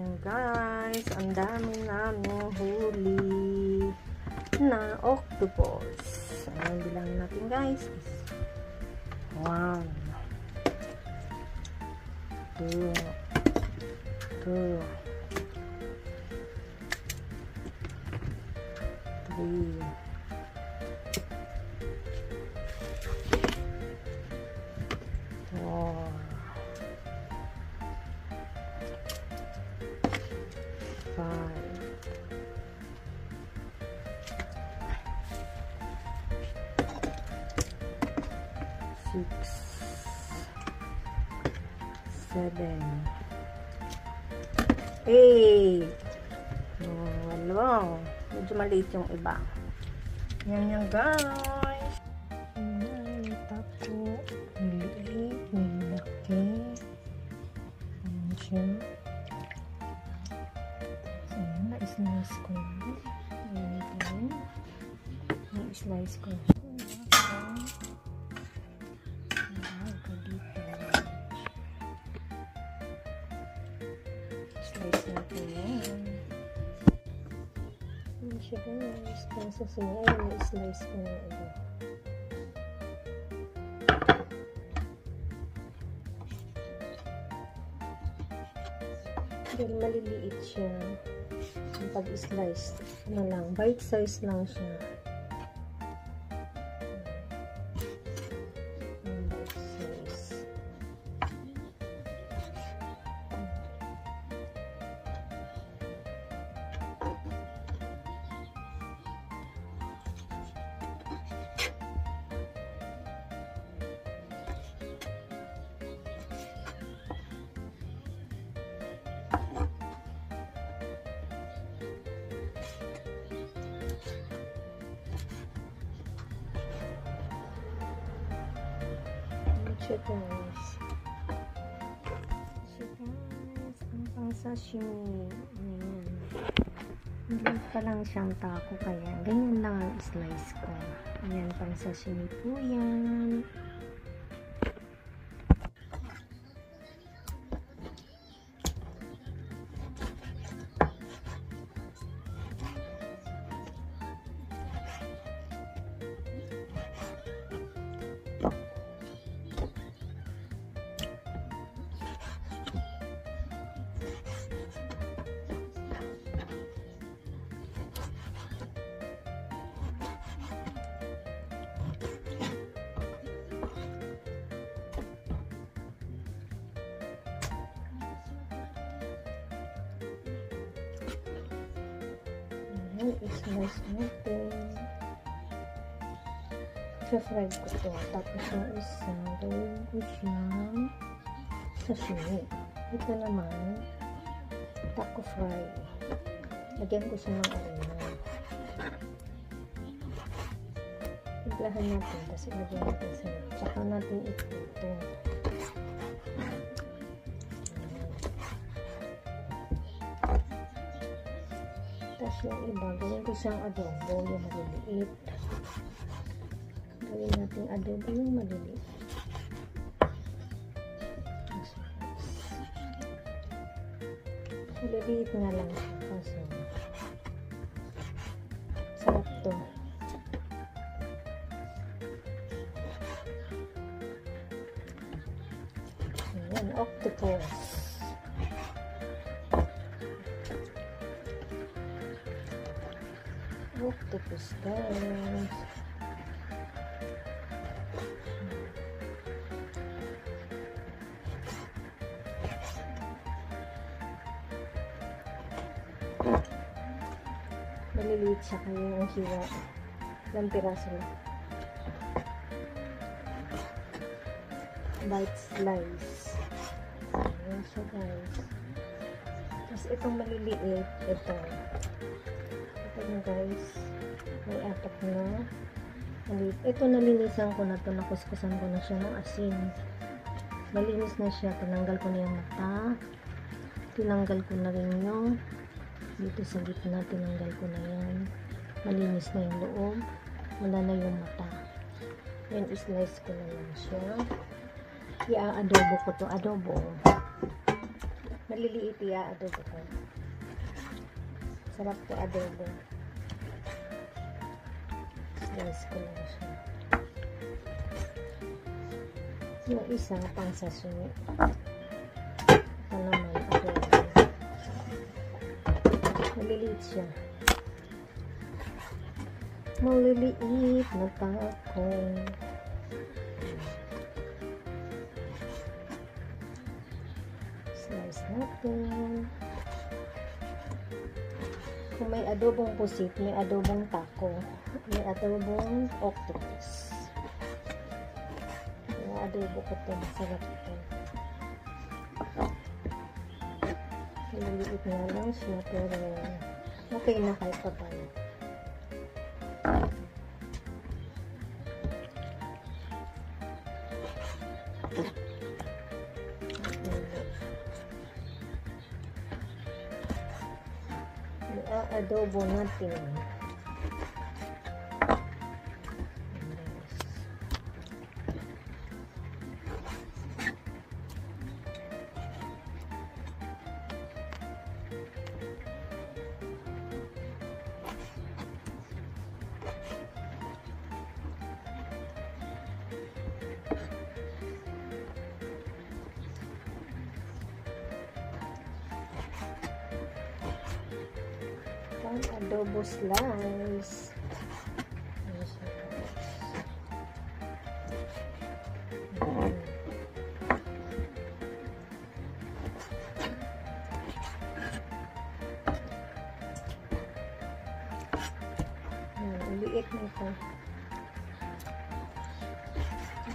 Ayan guys, ang dami naming huli na octopus. Ayan, bilangin natin guys. 1 2 3 6, 7, 8. Wala. Medyo maliit yung iba. Yan yan guys. May tapo. Maliit. May laki. Ayan siya. So, na-slice ko na. Ayan. Na-slice ko na. Slice natin yan. Ayan siya guys. Pansa siya. Ayan, slice ko na iba. Dahil maliliit siya. Pag-slice, ano lang, bite size lang siya. Siya guys. Ang pang-sashimi. Ayan. Hindi pa lang siyang taco kaya ganyan lang ang slice ko. Ayan, pang-sashimi po yan. I-slice natin. Sa-fry ko ito. Tapos yung isa, gawin ko siyang sashimi. Ito naman, taco fry. Lagyan ko siya ng arena. Iglahan natin. Tapos ilagyan natin sa tsaka natin ito. Tapos yung iba, gawin ko siyang adobo, yung maliliit. Gawin natin adobo yung maliliit. Maliliit nga lang siya kasi sarap to. Ayan, octopus. Octopus guys. Maliliit siya kaya yung hiwa. Ilang piraso lang. Bite slice. Ayan siya guys. Tapos itong maliliit, ito na guys, may 4 na maliit. Ito nalinisan ko na to, nakuskusan ko na siya ng asin. Malinis na siya, tinanggal ko na yung mata, tinanggal ko na rin yung dito sa gitna, tinanggal ko na yan. Malinis na yung loob, wala na yung mata. Yan, slice ko na lang siya. I-adobo ko to, adobo. Maliliit i-adobo ko. Sarap ko adobo. Slice ko lang siya. Yung isa pang sashimi. Ito naman adobo. Maliliit siya. Maliliit na taco. Slice natin. Kung may adobong pusit, may adobong taco, may adobong octopus. May adobo ko ito. Masarap ito. Maliliit na lang siya, pero okay na kahit pa paano. Adobo natin. Adobo slice. Liit na ito.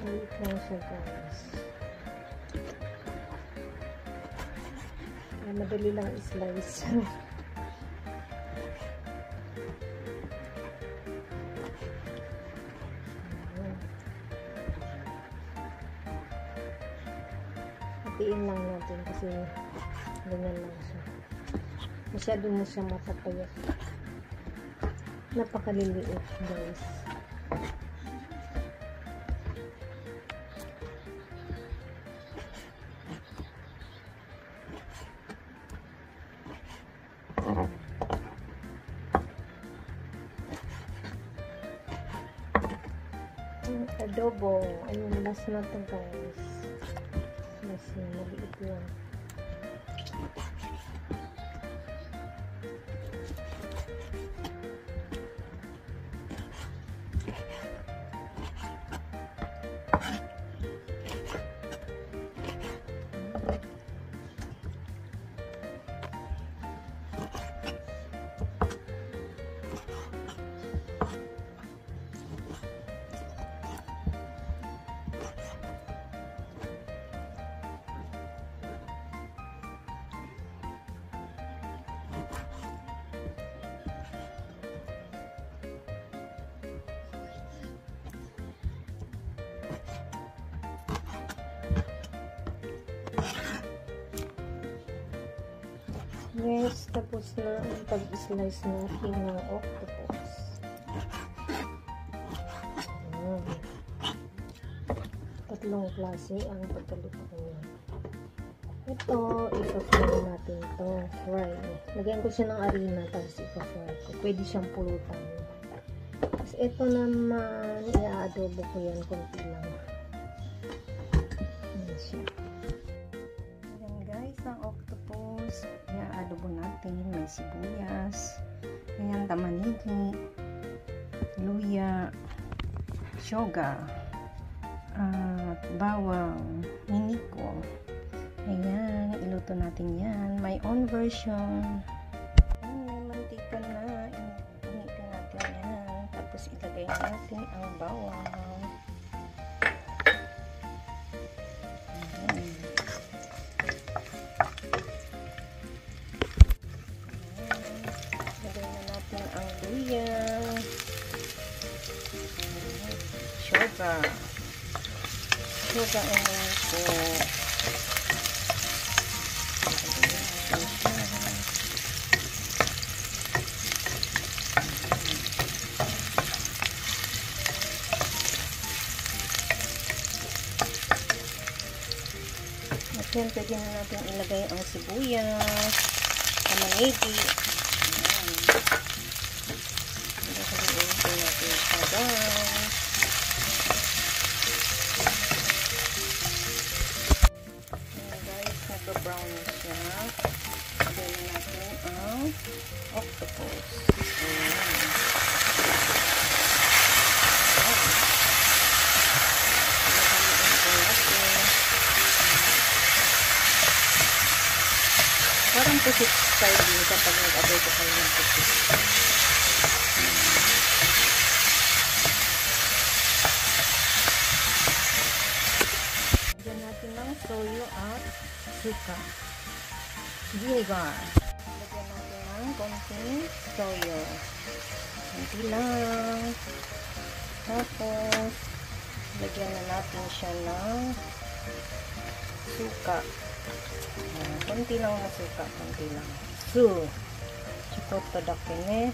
Liit lang siya, guys. Madali lang i-slice. Hatiin lang natin kasi ganyan lang siya. Masyado na siya matapayat. Napakaliliit, guys. Adobo. Ayun, last na ito, guys. Last na, maliit lang. Yes, tapos na ang pag-slice natin ng octopus. Tatlong klase ang pagkaluto niya. Ito, ipa-fry natin ito. Fry. Lagyan ko siya ng harina tapos ipa-fry ko. Pwede siyang pulutan. Tapos ito naman, i-adobo ko yan konti lang. Ayan siya. Ayan guys, ang octopus. I-adobo natin. May sibuyas. Ayan, tamanigi. Luya. Shoga. At bawang. Miniko. Ayan, iluto natin yan. My own version. Ayan, may mantika na. Initin natin yan. Tapos ilagay natin ang bawang. Ayan. Ilagay na natin ang luya. Shoga. Shoga and miniko. pwede na natin ilagay ang sibuyas, tamanigi. Haluin po natin siya, guys. Guys, nag-brown na siya. Lagyan na natin ang octopus. Parang pusit style din kapag nag-adobo kayo ng pusit. Lagyan natin ng soyo at suka. Vinegar. Lagyan natin ng konting soyo. Konti lang. Tapos, lagyan na natin siya ng suka. Konti lang na suka. Konti lang. Cukup tadakin eh.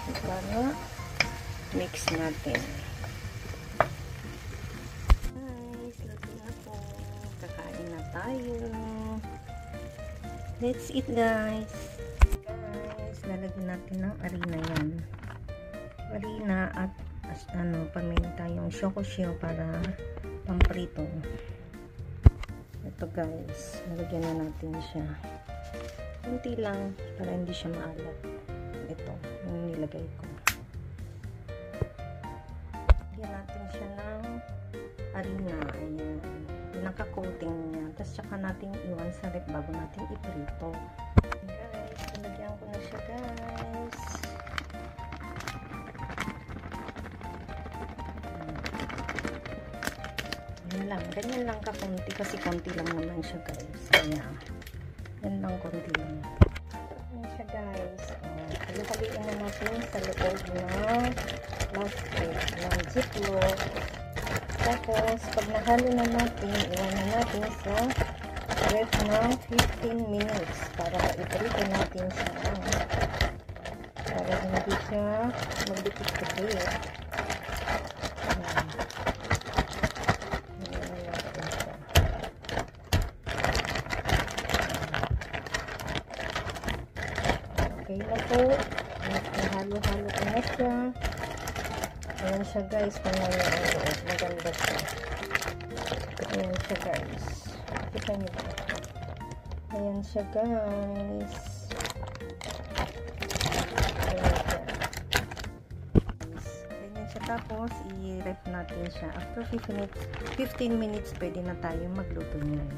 Suka na. Mix natin. Guys, luto na po. Kakain na tayo. Let's eat, guys. Guys, lalagyan natin ng harina yan. Harina at paminta yung shokosyo para pamprito. Ito guys, nalagyan na natin siya. Kunti lang para hindi siya maalat. Ito, yung nilagay ko. Lagyan natin siya ng harina. Ayan. Pinaka-coating niya. Tapos tsaka natin iwan sa rep bago natin iprito. Guys, nilagyan ko na siya, guys. Ganyan lang kakunti kasi konti lang naman siya, guys. Kaya, yan lang konti lang. Yan siya, guys. Halu-haluin na natin sa loob ng plastic ng ziplock. Tapos, pag nahalo na natin, iwan na natin sa ref ng 15 minutes para iprito natin siya. Para hindi siya magdikit-dikit. Okay na po. Halo-halo ko na siya. Ayan siya, guys. Maganda siya. Ayan siya, guys. Kita niyo ba? Ayan siya, guys. Ayan siya. Tapos, i-ref natin siya. After 15 minutes, pwede na tayo magluto niyan.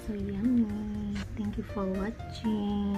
So yummy. Thank you for watching.